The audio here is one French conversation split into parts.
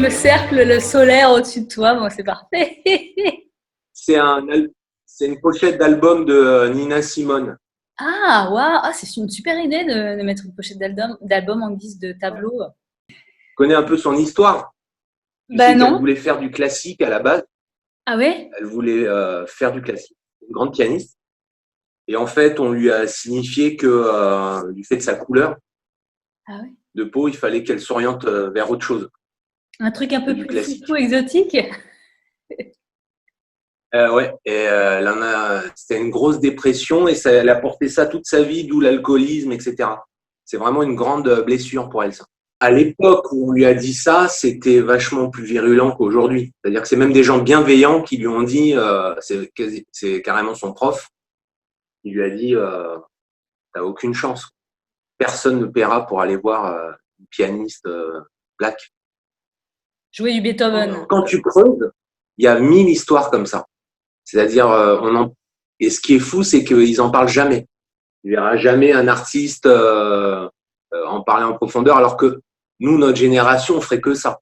le cercle le solaire au-dessus de toi, bon, c'est parfait. C'est c'est une pochette d'album de Nina Simone. Ah, waouh, ah, c'est une super idée de mettre une pochette d'album en guise de tableau. Tu connais un peu son histoire? Tu Bah sais qu'elle non. voulait faire du classique à la base. Ah ouais? Elle voulait faire du classique. Une grande pianiste. Et en fait, on lui a signifié que du fait de sa couleur Ah ouais. de peau, il fallait qu'elle s'oriente vers autre chose Un truc un que peu du plus classique. foufou exotique? Ouais, et c'était une grosse dépression et elle a porté ça toute sa vie, d'où l'alcoolisme, etc. C'est vraiment une grande blessure pour elle, ça. À l'époque où on lui a dit ça, c'était vachement plus virulent qu'aujourd'hui. C'est-à-dire que c'est même des gens bienveillants qui lui ont dit, c'est carrément son prof, il lui a dit, t'as aucune chance. Personne ne paiera pour aller voir une pianiste black. Jouer du Beethoven. Quand tu creuses, il y a 1000 histoires comme ça. C'est-à-dire, et ce qui est fou, c'est qu'ils en parlent jamais. Tu verras jamais un artiste en parler en profondeur, alors que nous, notre génération, on ferait que ça.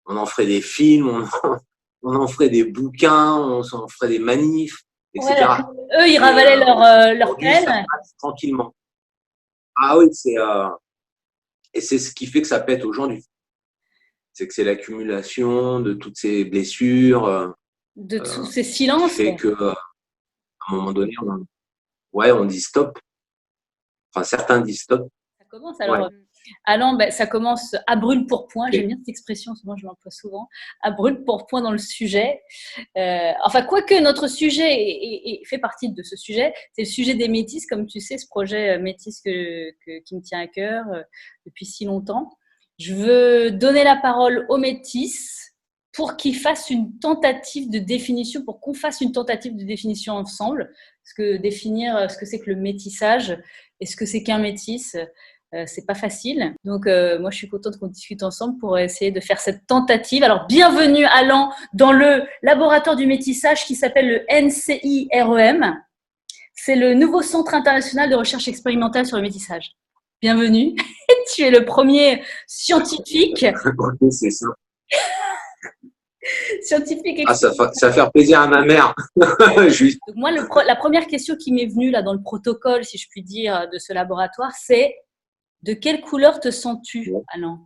On en ferait des films, on en ferait des bouquins, on en ferait des manifs, Ouais, etc. eux, ils Et ravalaient leur aujourd'hui, ça peine. passe tranquillement. Ah oui, et c'est ce qui fait que ça pète aujourd'hui. C'est que c'est l'accumulation de toutes ces blessures De tous euh, ces qui silences. fait que à un moment donné, on dit stop. Enfin, certains disent stop. Ça commence Ouais. alors. Allant, ben, ça commence à brûle pour point. J'aime Et, bien cette expression, souvent je l'emploie souvent. À brûle pour point dans le sujet. Enfin, quoique notre sujet fait partie de ce sujet, c'est le sujet des métis, comme tu sais, ce projet métis qui me tient à cœur depuis si longtemps. Je veux donner la parole aux métis pour qu'ils fassent une tentative de définition, pour qu'on fasse une tentative de définition ensemble. Parce que définir ce que c'est que le métissage et ce que c'est qu'un métis, c'est pas facile. Donc, moi, je suis contente qu'on discute ensemble pour essayer de faire cette tentative. Alors, bienvenue, Alain, dans le laboratoire du métissage qui s'appelle le NCIREM. C'est le nouveau Centre international de recherche expérimentale sur le métissage. Bienvenue. Tu es le premier scientifique. c'est ça. Scientifique Ah, ça va faire plaisir à ma mère. Juste. Donc moi, la première question qui m'est venue là dans le protocole, si je puis dire, de ce laboratoire, c'est de quelle couleur te sens-tu, Alain?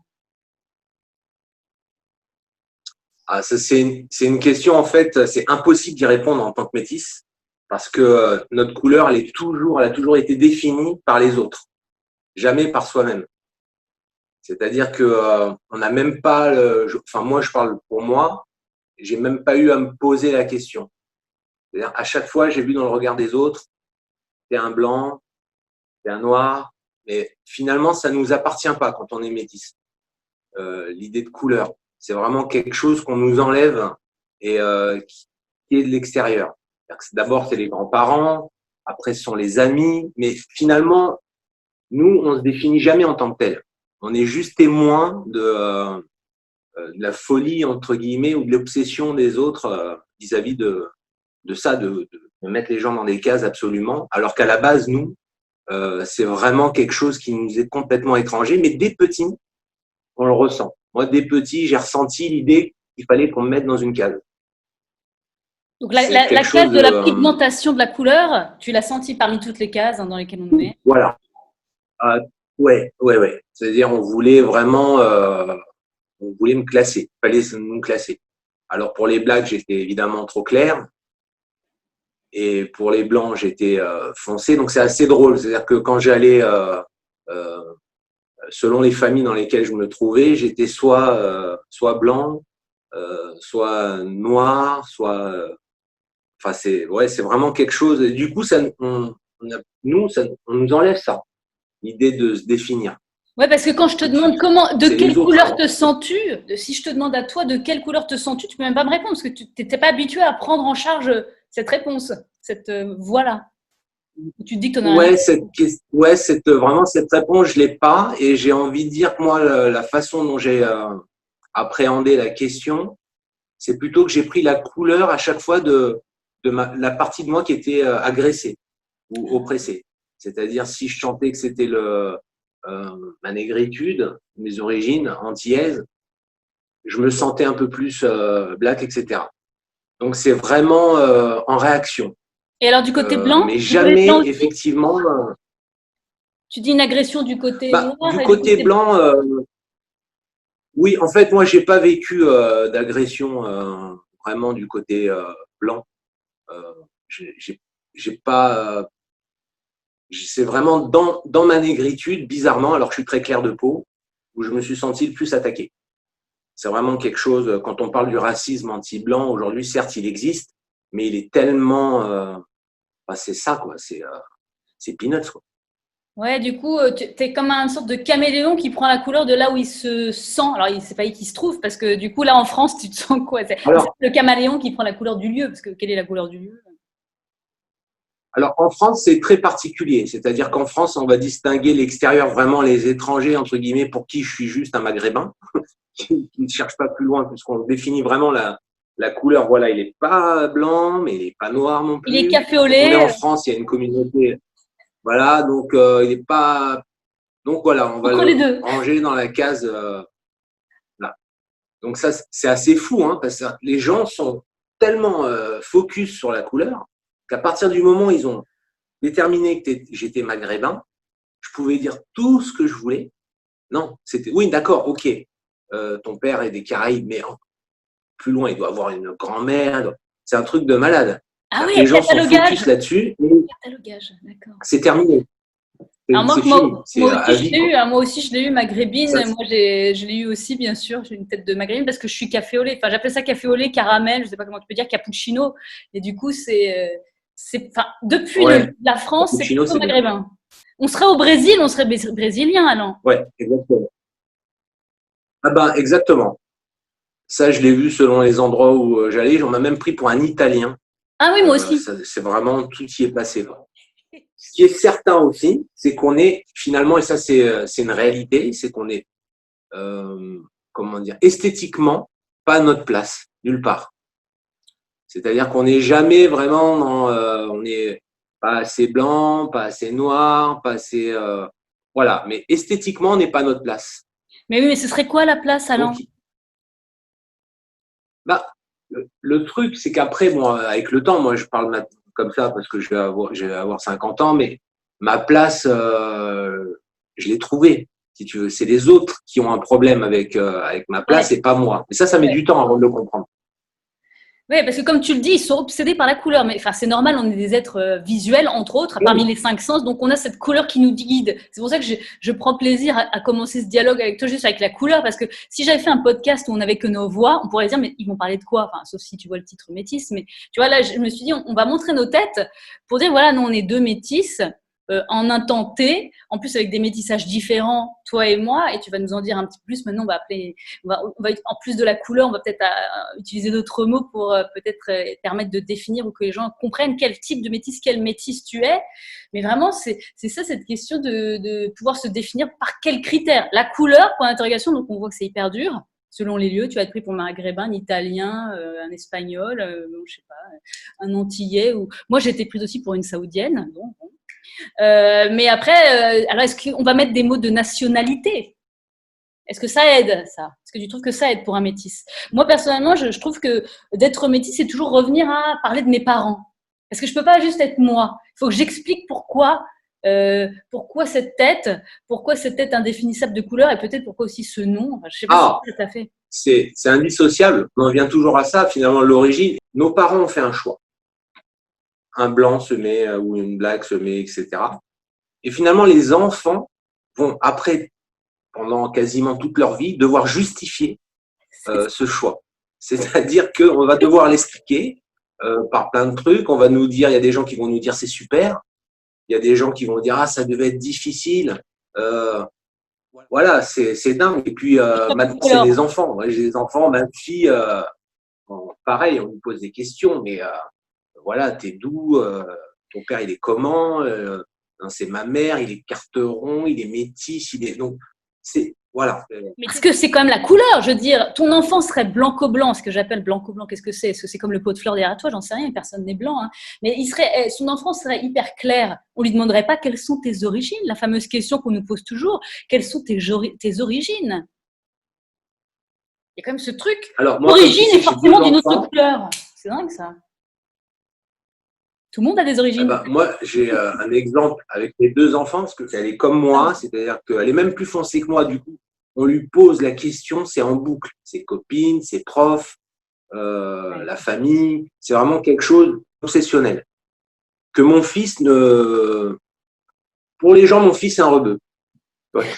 Ah, ça, c'est une question, en fait, c'est impossible d'y répondre en tant que métis parce que notre couleur, elle a toujours été définie par les autres, jamais par soi-même. C'est-à-dire que on n'a même pas, enfin moi je parle pour moi, j'ai même pas eu à me poser la question. C'est-à-dire à chaque fois j'ai vu dans le regard des autres, t'es un blanc, t'es un noir, mais finalement ça nous appartient pas quand on est métis. L'idée de couleur, c'est vraiment quelque chose qu'on nous enlève et qui est de l'extérieur. D'abord c'est les grands-parents, après ce sont les amis, mais finalement nous on se définit jamais en tant que tel. On est juste témoin de la folie entre guillemets ou de l'obsession des autres vis-à-vis de ça, de mettre les gens dans des cases absolument, alors qu'à la base nous c'est vraiment quelque chose qui nous est complètement étranger, mais dès petit on le ressent. Moi dès petit j'ai ressenti l'idée qu'il fallait qu'on me mette dans une case. Donc C'est la quelque case chose de la pigmentation de la couleur, tu l'as sentie parmi toutes les cases dans lesquelles on est. voilà. Ouais. C'est-à-dire on voulait vraiment on voulait me classer, il fallait me classer. Alors pour les blacks, j'étais évidemment trop clair. Et pour les blancs, j'étais foncé. Donc c'est assez drôle. C'est-à-dire que quand j'allais, euh, selon les familles dans lesquelles je me trouvais, j'étais soit blanc, soit noir, soit. Enfin c'est vraiment quelque chose. Et du coup, on nous enlève ça, l'idée de se définir. Ouais, parce que quand je te Tout de demande suite. de C'est quelle les autres couleur avant. te sens-tu, si je te demande à toi de quelle couleur te sens-tu, tu peux même pas me répondre parce que tu n'étais pas habitué à prendre en charge cette réponse, cette voix-là. Tu te dis que tu en as rien. Vraiment cette réponse, je l'ai pas, et j'ai envie de dire que moi, la façon dont j'ai appréhendé la question, c'est plutôt que j'ai pris la couleur à chaque fois de la partie de moi qui était agressée ou oppressée. C'est-à-dire si je chantais que c'était ma négritude, mes origines antillaises, je me sentais un peu plus black, etc. Donc, c'est vraiment en réaction. Et alors, du côté blanc? Mais Du côté jamais, blanc aussi? effectivement… Tu dis une agression du côté noir du et du côté côté blanc? blanc, oui, en fait, moi, j'ai pas vécu d'agression vraiment du côté blanc. Euh, j'ai pas… c'est vraiment dans ma négritude, bizarrement, alors que je suis très clair de peau, où je me suis senti le plus attaqué. C'est vraiment quelque chose, quand on parle du racisme anti-blanc, aujourd'hui, certes, il existe, mais il est tellement… c'est ça, quoi. C'est peanuts, quoi. Ouais, du coup, tu es comme une sorte de caméléon qui prend la couleur de là où il se sent. Alors, c'est pas où il se trouve, parce que du coup, là, en France, tu te sens quoi? C'est Alors, le caméléon qui prend la couleur du lieu, parce que quelle est la couleur du lieu? en France, c'est très particulier. C'est-à-dire qu'en France, on va distinguer l'extérieur, vraiment les étrangers, entre guillemets, pour qui je suis juste un maghrébin, qui ne cherche pas plus loin, puisqu'on définit vraiment la couleur. Voilà, il n'est pas blanc, mais il n'est pas noir non Il est plus. café au Donc, on est en lait, France, il y a une communauté. Voilà, donc il n'est pas. Donc voilà, on va entre les le deux. ranger dans la case là. Donc ça, c'est assez fou, hein, parce que les gens sont tellement focus sur la couleur qu'à partir du moment où ils ont déterminé que j'étais maghrébin, je pouvais dire tout ce que je voulais. Non, c'était oui, d'accord, ok. Ton père est des Caraïbes, mais plus loin, il doit avoir une grand-mère. C'est un truc de malade. Ah oui, Les gens sont catalogage. focus là-dessus, et Catalogage, d'accord. c'est terminé. Alors C'est fini, c'est à vie, quoi. moi aussi je l'ai eu maghrébine. Ça, Moi je l'ai eu aussi bien sûr. J'ai une tête de maghrébine parce que je suis café au lait. Enfin j'appelle ça café au lait, caramel. Je sais pas comment tu peux dire cappuccino. Et du coup enfin depuis ouais, la France c'est cappuccino, plutôt c'est bien. maghrébin. On serait au Brésil, on serait brésilien alors. Ouais, exactement. Ah ben, exactement. Ça, je l'ai vu selon les endroits où j'allais. On m'a même pris pour un Italien. Ah oui moi aussi. C'est vraiment tout y est passé, quoi. Ce qui est certain aussi, c'est qu'on est finalement, et ça c'est une réalité, c'est qu'on est, comment dire, esthétiquement pas à notre place, nulle part. C'est-à-dire qu'on n'est jamais vraiment dans, on n'est pas assez blanc, pas assez noir, pas assez, voilà. Mais esthétiquement, on n'est pas à notre place. Mais oui mais ce serait quoi la place Donc, alors? bah, le truc, c'est qu'après, bon, avec le temps, moi, je parle comme ça parce que je vais avoir 50 ans, mais ma place, je l'ai trouvée. Si tu veux, c'est les autres qui ont un problème avec ma place Ouais. et pas moi. Et ça met du temps avant de le comprendre. Oui, parce que comme tu le dis, ils sont obsédés par la couleur. Mais enfin, c'est normal, on est des êtres visuels, entre autres, parmi Oui. les cinq sens. Donc, on a cette couleur qui nous guide. C'est pour ça que je prends plaisir à commencer ce dialogue avec toi, juste avec la couleur. Parce que si j'avais fait un podcast où on n'avait que nos voix, on pourrait dire, mais ils vont parler de quoi? Enfin, sauf si tu vois le titre métis. Mais tu vois, là, je me suis dit, on va montrer nos têtes pour dire, voilà, nous, on est deux métis. En un temps T, en plus avec des métissages différents, toi et moi, et tu vas nous en dire un petit peu plus. Maintenant, on va en plus de la couleur, on va peut-être utiliser d'autres mots pour peut-être permettre de définir ou que les gens comprennent quel type de métis, quel métis tu es. Mais vraiment, c'est ça cette question de pouvoir se définir par quels critères. La couleur, point d'interrogation, donc on voit que c'est hyper dur. Selon les lieux, tu vas être pris pour un maghrébin, un italien, un espagnol, je sais pas, un antillais. Ou moi, j'ai été prise aussi pour une saoudienne. Bon. Mais après, alors est-ce qu'on va mettre des mots de nationalité? Est-ce que ça aide, ça? Est-ce que tu trouves que ça aide pour un métis? Moi, personnellement, je trouve que d'être métis, c'est toujours revenir à parler de mes parents. Parce que je peux pas juste être moi. Il faut que j'explique pourquoi cette tête indéfinissable de couleur et peut-être pourquoi aussi ce nom. Enfin, je sais pas si Ah, ça t'a fait. c'est indissociable. On en vient toujours à ça. Finalement, l'origine. Nos parents ont fait un choix. Un blanc se met ou une black se met, etc. Et finalement, les enfants vont après, pendant quasiment toute leur vie, devoir justifier ce choix. C'est-à-dire qu'on va devoir l'expliquer par plein de trucs. On va nous dire, il y a des gens qui vont nous dire c'est super. Il y a des gens qui vont dire ah ça devait être difficile. Voilà, c'est dingue. Et puis c'est des enfants. Moi, j'ai des enfants, ma fille, pareil, on lui pose des questions, mais voilà, t'es d'où ton père il est comment non, c'est ma mère, il est carteron, il est métis, il est donc c'est voilà. Mais parce que c'est quand même la couleur, je veux dire, ton enfant serait blanco-blanc, ce que j'appelle blanco-blanc, qu'est-ce que c'est? Est-ce que c'est comme le pot de fleurs derrière toi? J'en sais rien, personne n'est blanc, hein. Mais son enfant serait hyper clair. On lui demanderait pas quelles sont tes origines, la fameuse question qu'on nous pose toujours, quelles sont tes origines? Il y a quand même ce truc. Alors, moi, comme tu L'origine sais, est j'ai deux forcément d'une autre enfants. couleur. C'est dingue ça. Tout le monde a des origines. Moi, j'ai un exemple avec mes deux enfants, parce qu'elle est comme moi, c'est-à-dire qu'elle est même plus foncée que moi. Du coup, on lui pose la question, c'est en boucle. Ses copines, ses profs, la famille, c'est vraiment quelque chose d'obsessionnel. Que mon fils ne… Pour les gens, mon fils est un rebeu.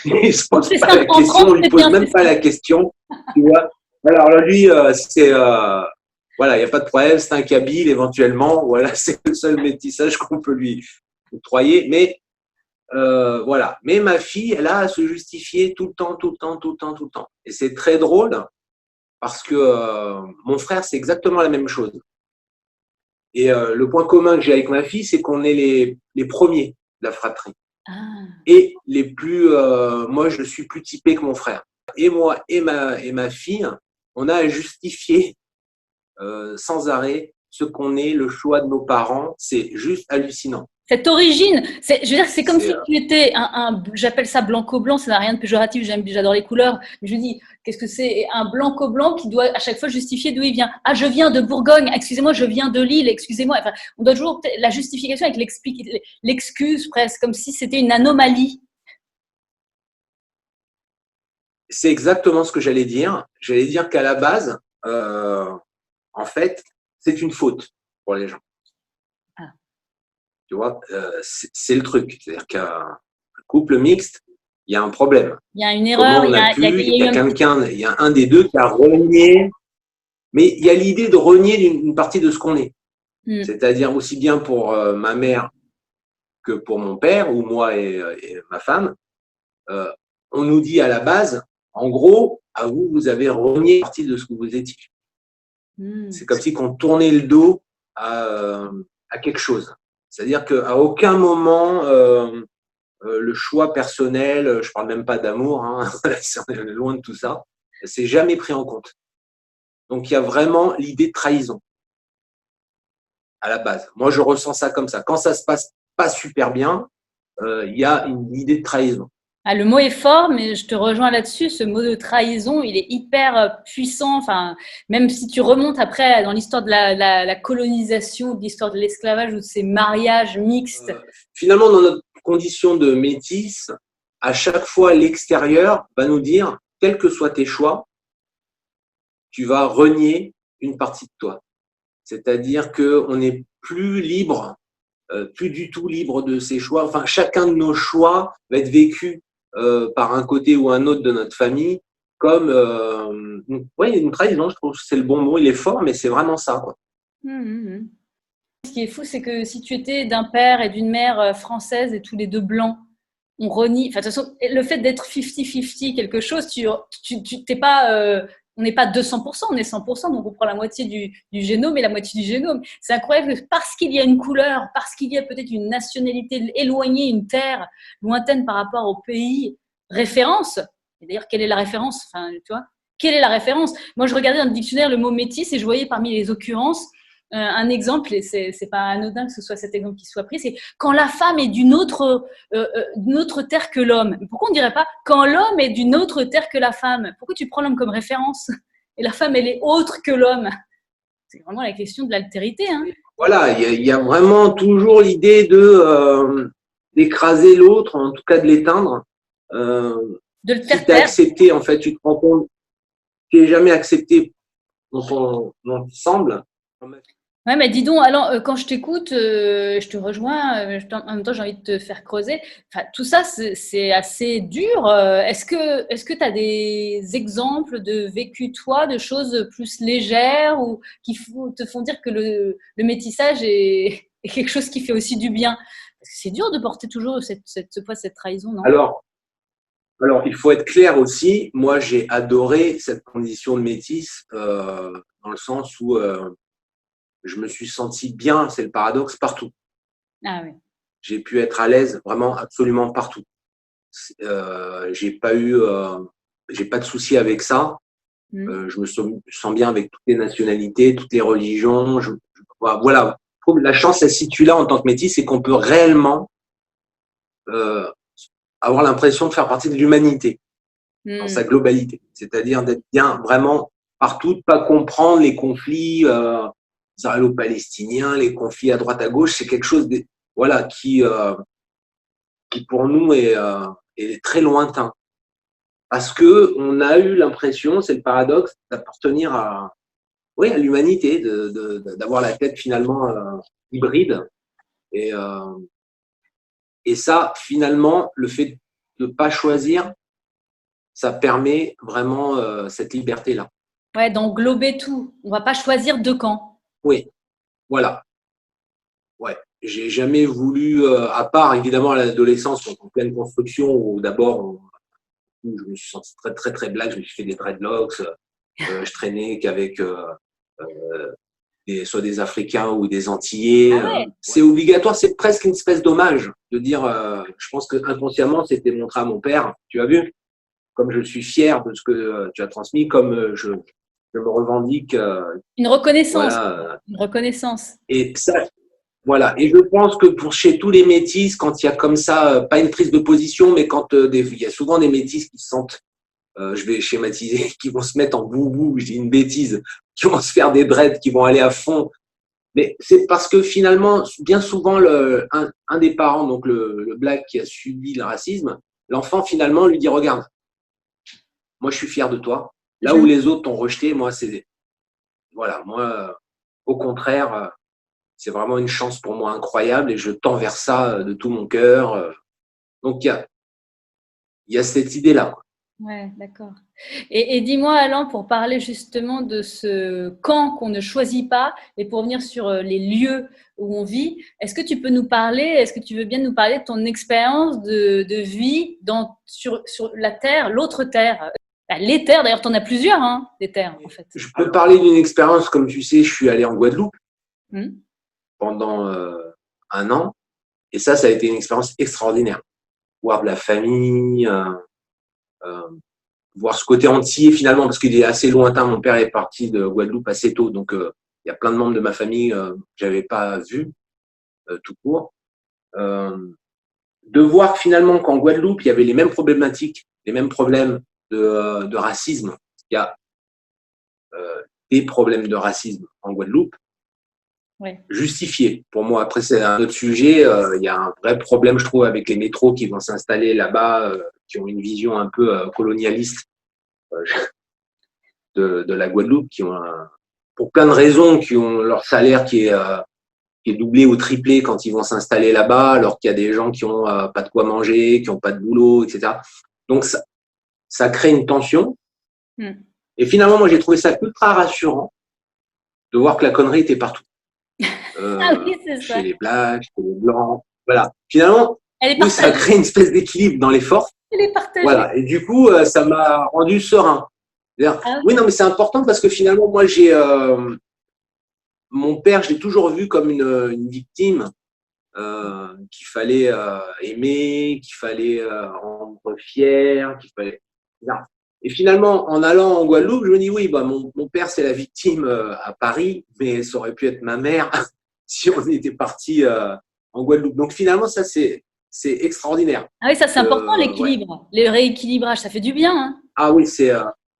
Il ne se pose C'est pas la 5 en question, 30, on ne lui c'est pose bien, même c'est pas ça. la question. Tu vois. Alors lui, c'est… voilà, il n'y a pas de problème, c'est un kabyle éventuellement. Voilà, c'est le seul métissage qu'on peut lui octroyer. Mais voilà. Mais ma fille, elle a à se justifier tout le temps, tout le temps, tout le temps, tout le temps. Et c'est très drôle parce que mon frère, c'est exactement la même chose. Et le point commun que j'ai avec ma fille, c'est qu'on est les premiers de la fratrie. Ah. Et les plus, moi, je suis plus typé que mon frère. Et moi et ma fille, on a à justifier sans arrêt ce qu'on est, le choix de nos parents. C'est juste hallucinant. Cette origine, je veux dire, c'est comme C'est, si tu étais j'appelle ça blanco-blanc, ça n'a rien de péjoratif, j'adore les couleurs. Je dis, qu'est-ce que c'est un blanco-blanc qui doit à chaque fois justifier d'où il vient. Ah, je viens de Bourgogne, excusez-moi, je viens de Lille, excusez-moi. Enfin, on doit toujours la justification avec l'excuse presque, comme si c'était une anomalie. c'est exactement ce que j'allais dire. J'allais dire qu'à la base, en fait, c'est une faute pour les gens. Ah. Tu vois, c'est le truc. C'est-à-dire qu'un couple mixte, il y a un problème. Il y a une Comment erreur, on a pu, il il y y a a eu un petit… quelqu'un, il y a un des deux qui a renié, mais il y a l'idée de renier une partie de ce qu'on est. C'est-à-dire aussi bien pour ma mère que pour mon père, ou moi et ma femme, on nous dit à la base, en gros, à vous, vous avez renié une partie de ce que vous étiez. C'est comme si on tournait le dos à quelque chose. C'est-à-dire qu'à aucun moment, le choix personnel, je parle même pas d'amour, hein, on est loin de tout ça, c'est jamais pris en compte. Donc il y a vraiment l'idée de trahison à la base. Moi, je ressens ça comme ça. Quand ça se passe pas super bien, il y a une idée de trahison. Ah, le mot est fort, mais je te rejoins là-dessus. Ce mot de trahison, il est hyper puissant. Enfin, même si tu remontes après dans l'histoire de la colonisation, de l'histoire de l'esclavage ou de ces mariages mixtes. Finalement, dans notre condition de métis, à chaque fois, l'extérieur va nous dire, quels que soient tes choix, tu vas renier une partie de toi. C'est-à-dire qu'on n'est plus libre, plus du tout libre de ses choix. Enfin, chacun de nos choix va être vécu par un côté ou un autre de notre famille comme une trahison, je trouve que c'est le bon mot, il est fort, mais c'est vraiment ça, quoi. Ce qui est fou, c'est que si tu étais d'un père et d'une mère française et tous les deux blancs, on renie. Enfin, de toute façon, le fait d'être 50-50 quelque chose, tu t'es pas. On n'est pas 200%, on est 100%, donc on prend la moitié du génome et la moitié du génome. C'est incroyable que parce qu'il y a une couleur, parce qu'il y a peut-être une nationalité éloignée, une terre lointaine par rapport au pays référence. Et d'ailleurs, quelle est la référence? Enfin, tu vois, quelle est la référence? Moi, je regardais dans le dictionnaire le mot métis et je voyais parmi les occurrences un exemple, et c'est pas anodin que ce soit cet exemple qui soit pris, c'est quand la femme est d'une autre terre que l'homme. Pourquoi on ne dirait pas quand l'homme est d'une autre terre que la femme? Pourquoi tu prends l'homme comme référence et la femme elle est autre que l'homme? C'est vraiment la question de l'altérité. Hein. Voilà, il y a vraiment toujours l'idée d'écraser l'autre, en tout cas de l'éteindre. De le Si faire tu es taire. accepté, en fait, tu te rends compte que tu n'es jamais accepté dont on semble. Ouais, mais dis donc, alors, quand je t'écoute, je te rejoins, en même temps, j'ai envie de te faire creuser. Enfin, tout ça, c'est assez dur. Est-ce que tu as des exemples de vécu, toi, de choses plus légères ou qui te font dire que le métissage est quelque chose qui fait aussi du bien? Parce que c'est dur de porter toujours ce poids, cette trahison, non? Alors, il faut être clair aussi. Moi, j'ai adoré cette condition de métis dans le sens où je me suis senti bien, c'est le paradoxe, partout. Ah oui. J'ai pu être à l'aise vraiment absolument partout. J'ai pas de souci avec ça. Je me sens bien avec toutes les nationalités, toutes les religions. Voilà. Je trouve que la chance, elle se situe là en tant que métis, c'est qu'on peut réellement avoir l'impression de faire partie de l'humanité. dans sa globalité. C'est-à-dire d'être bien vraiment partout, de pas comprendre les conflits israélo-palestiniens, les conflits à droite à gauche. C'est quelque chose voilà, qui pour nous est très lointain. Parce que on a eu l'impression, c'est le paradoxe, d'appartenir à l'humanité, d'avoir la tête finalement hybride. Et ça, finalement, le fait de ne pas choisir, ça permet vraiment cette liberté-là. Ouais, d'englober tout. On ne va pas choisir deux camps. Oui, voilà. Ouais. J'ai jamais voulu, à part évidemment à l'adolescence, en pleine construction, où d'abord, je me suis senti très, très, très black, je me suis fait des dreadlocks, je traînais qu'avec soit des Africains ou des Antillais. Ah ouais. C'est obligatoire, c'est presque une espèce d'hommage de dire, je pense que inconsciemment, c'était montré à mon père, tu as vu, comme je suis fier de ce que tu as transmis, comme je me revendique. Une reconnaissance. Voilà. Une reconnaissance. Et ça, voilà. Et je pense que pour chez tous les métis, quand il y a comme ça, pas une prise de position, mais quand il y a souvent des métis qui se sentent, je vais schématiser, qui vont se mettre en boubou, je dis une bêtise, qui vont se faire des dreads, qui vont aller à fond. Mais c'est parce que finalement, bien souvent, un des parents, donc le black qui a subi le racisme, l'enfant finalement lui dit, regarde, moi je suis fier de toi. Là où les autres t'ont rejeté, moi c'est, voilà, moi au contraire, c'est vraiment une chance pour moi incroyable et je tends vers ça de tout mon cœur. Donc il y a cette idée-là. Ouais, d'accord. Et dis-moi, Alain, pour parler justement de ce camp qu'on ne choisit pas et pour venir sur les lieux où on vit, est-ce que tu peux nous parler, est-ce que tu veux bien nous parler de ton expérience de vie sur la Terre, l'autre Terre? Les terres, d'ailleurs, tu en as plusieurs, hein, des terres, en fait. Je peux parler d'une expérience, comme tu sais, je suis allé en Guadeloupe pendant 1 an et ça a été une expérience extraordinaire. Voir de la famille, voir ce côté entier finalement, parce qu'il est assez lointain. Mon père est parti de Guadeloupe assez tôt, donc il y a plein de membres de ma famille que j'avais pas vu tout court. De voir finalement qu'en Guadeloupe, il y avait les mêmes problématiques, les mêmes problèmes de racisme. Il y a des problèmes de racisme en Guadeloupe, justifiés. Pour moi, après, c'est un autre sujet. Il y a un vrai problème, je trouve, avec les métros qui vont s'installer là-bas, qui ont une vision un peu colonialiste de la Guadeloupe, qui ont pour plein de raisons, qui ont leur salaire qui est doublé ou triplé quand ils vont s'installer là-bas, alors qu'il y a des gens qui ont pas de quoi manger, qui ont pas de boulot, etc. Donc ça crée une tension. Et finalement, moi, j'ai trouvé ça ultra rassurant de voir que la connerie était partout. Ah oui, c'est ça. Chez les blacks, chez les blancs. Voilà. Finalement, oui, ça a créé une espèce d'équilibre dans les forces. Elle est partagée. Voilà. Et du coup, ça m'a rendu serein. Oui, non, mais c'est important parce que finalement, moi, mon père, je l'ai toujours vu comme une victime qu'il fallait aimer, qu'il fallait rendre fier, qu'il fallait. Non. Et finalement, en allant en Guadeloupe, je me dis oui, bah mon père c'est la victime à Paris, mais ça aurait pu être ma mère si on était parti en Guadeloupe. Donc finalement, ça c'est extraordinaire. Ah oui, ça c'est important l'équilibre, le rééquilibrage, ça fait du bien. Hein. Ah oui,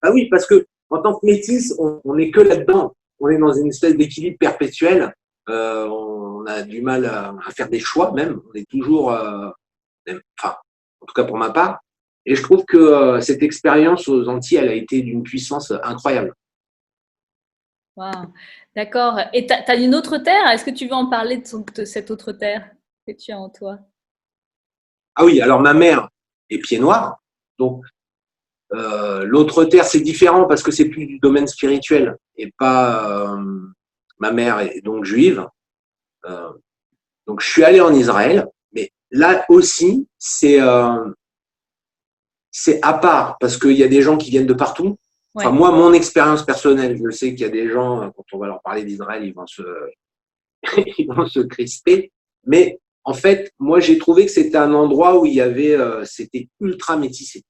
ah oui, parce que en tant que métis, on n'est que là-dedans. On est dans une espèce d'équilibre perpétuel. On a du mal à faire des choix même. On est toujours, enfin, en tout cas pour ma part. Et je trouve que cette expérience aux Antilles, elle a été d'une puissance incroyable. Wow. D'accord. Et tu as une autre terre? Est-ce que tu veux en parler de cette autre terre que tu as en toi? Ah oui, alors ma mère est pied noir. Donc, l'autre terre, c'est différent parce que c'est plus du domaine spirituel et pas. Ma mère est donc juive. Donc, je suis allé en Israël. Mais là aussi, c'est à part parce qu'il y a des gens qui viennent de partout. Enfin, moi, mon expérience personnelle, je sais qu'il y a des gens, quand on va leur parler d'Israël, ils vont se crisper. Mais en fait, moi, j'ai trouvé que c'était un endroit où il y avait, c'était ultra métissé.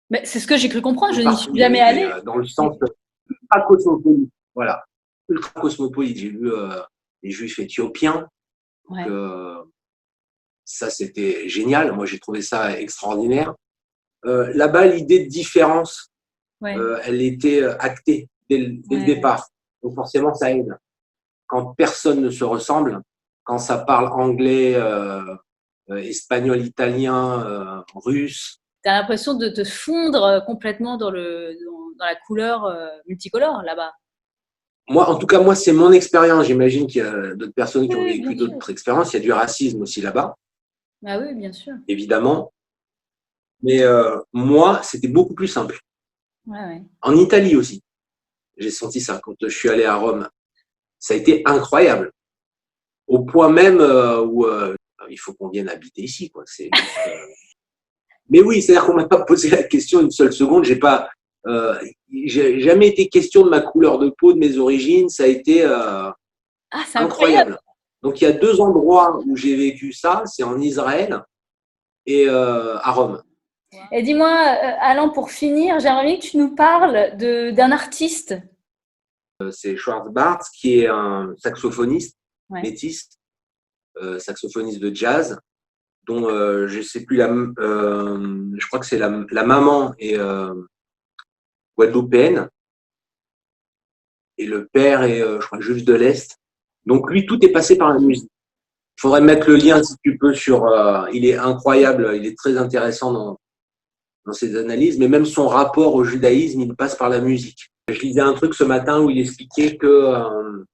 Mais c'est ce que j'ai cru comprendre. Je n'y suis jamais allée. Dans le sens ultra cosmopolite. Voilà, ultra cosmopolite. J'ai vu les Juifs éthiopiens. Donc, ça, c'était génial. Moi, j'ai trouvé ça extraordinaire. Là-bas, l'idée de différence, Ouais. elle était actée dès le départ. Donc forcément, ça aide. Quand personne ne se ressemble, quand ça parle anglais, espagnol, italien, russe. Tu as l'impression de te fondre complètement dans la couleur multicolore là-bas. Moi, en tout cas, moi, c'est mon expérience. J'imagine qu'il y a d'autres personnes qui ont Oui, vécu bien sûr. d'autres expériences. Il y a du racisme aussi là-bas, Ah oui, bien sûr. évidemment. Mais moi, c'était beaucoup plus simple. Ouais. En Italie aussi, j'ai senti ça quand je suis allé à Rome. Ça a été incroyable. Au point même où il faut qu'on vienne habiter ici, quoi. Mais oui, c'est-à-dire qu'on m'a pas posé la question une seule seconde. J'ai jamais été question de ma couleur de peau, de mes origines. Ça a été C'est incroyable. Donc, il y a 2 endroits où j'ai vécu ça. C'est en Israël et à Rome. Et dis-moi, Alain, pour finir, j'aimerais bien que tu nous parles d'un artiste. C'est Schwarzbart, qui est un saxophoniste métis, saxophoniste de jazz, dont je sais plus je crois que c'est la maman est guadeloupéenne et le père est, je crois, juif de l'Est. Donc lui, tout est passé par la musique. Il faudrait mettre le lien si tu peux sur. Il est incroyable, il est très intéressant dans ses analyses, mais même son rapport au judaïsme, il passe par la musique. Je lisais un truc ce matin où il expliquait que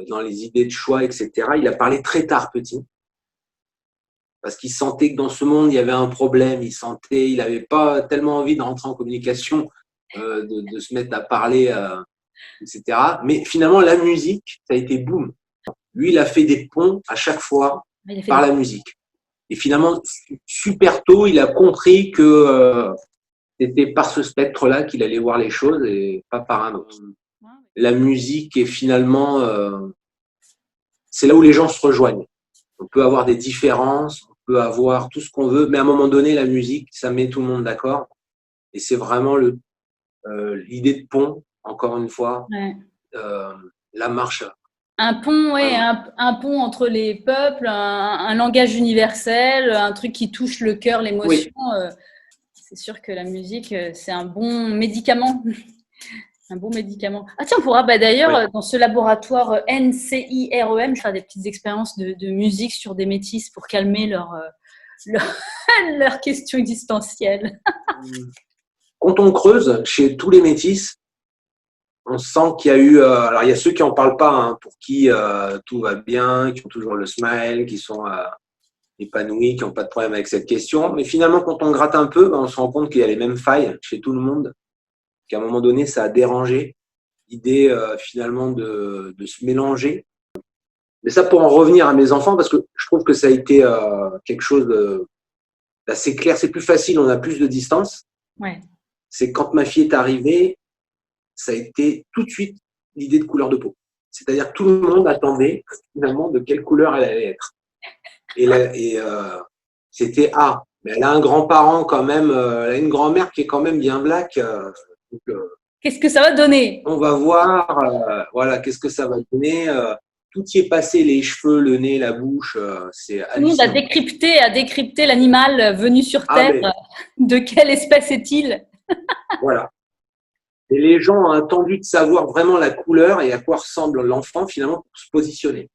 dans les idées de choix, etc., il a parlé très tard petit, parce qu'il sentait que dans ce monde, il y avait un problème, il n'avait pas tellement envie de rentrer en communication, de se mettre à parler, etc. Mais finalement, la musique, ça a été boum. Lui, il a fait des ponts à chaque fois par la musique. Et finalement, super tôt, il a compris que c'était par ce spectre-là qu'il allait voir les choses et pas par un autre. La musique est finalement, c'est là où les gens se rejoignent. On peut avoir des différences, on peut avoir tout ce qu'on veut, mais à un moment donné, la musique, ça met tout le monde d'accord. Et c'est vraiment l'idée de pont, encore une fois, la marche. Un pont, un pont entre les peuples, un langage universel, un truc qui touche le cœur, l'émotion. Oui. C'est sûr que la musique, c'est un bon médicament. Un bon médicament. Ah tiens, on pourra d'ailleurs, dans ce laboratoire NCIREM, faire des petites expériences de musique sur des métis pour calmer leurs questions existentielles. Quand on creuse chez tous les métis, on sent qu'il y a eu… alors, il y a ceux qui n'en parlent pas, hein, pour qui tout va bien, qui ont toujours le smile, qui sont épanouis, qui n'ont pas de problème avec cette question. Mais finalement, quand on gratte un peu, on se rend compte qu'il y a les mêmes failles chez tout le monde, qu'à un moment donné, ça a dérangé l'idée finalement de se mélanger. Mais ça, pour en revenir à mes enfants, parce que je trouve que ça a été quelque chose d'assez clair. C'est plus facile, on a plus de distance. Ouais. C'est quand ma fille est arrivée, ça a été tout de suite l'idée de couleur de peau. C'est-à-dire que tout le monde attendait finalement de quelle couleur elle allait être. Et c'était mais elle a un grand-parent quand même, elle a une grand-mère qui est quand même bien black. Qu'est-ce que ça va donner ? On va voir, voilà, qu'est-ce que ça va donner. Tout y est passé, les cheveux, le nez, la bouche, c'est hallucinant. Tout le monde a décrypté l'animal venu sur Terre. De quelle espèce est-il ? Voilà. Et les gens ont attendu de savoir vraiment la couleur et à quoi ressemble l'enfant finalement pour se positionner.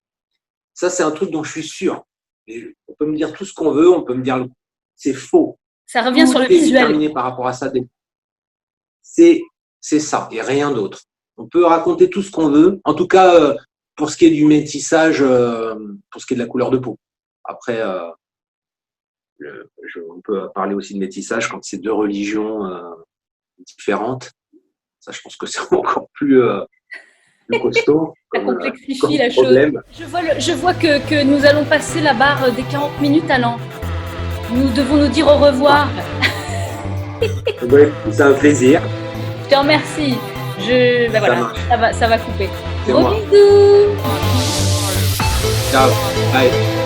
Ça, c'est un truc dont je suis sûr. Et on peut me dire tout ce qu'on veut, on peut me dire c'est faux. Ça revient sur le visuel. Déterminé par rapport à ça. C'est ça et rien d'autre. On peut raconter tout ce qu'on veut. En tout cas, pour ce qui est du métissage, pour ce qui est de la couleur de peau. Après, on peut parler aussi de métissage quand c'est 2 religions différentes. Ça, je pense que c'est encore plus costaud. Ça complexifie la chose. Je vois que nous allons passer la barre des 40 minutes, Alain. Nous devons nous dire au revoir. C'est un plaisir. Je te remercie. Ça va couper. Gros bisous. Ciao. Bye.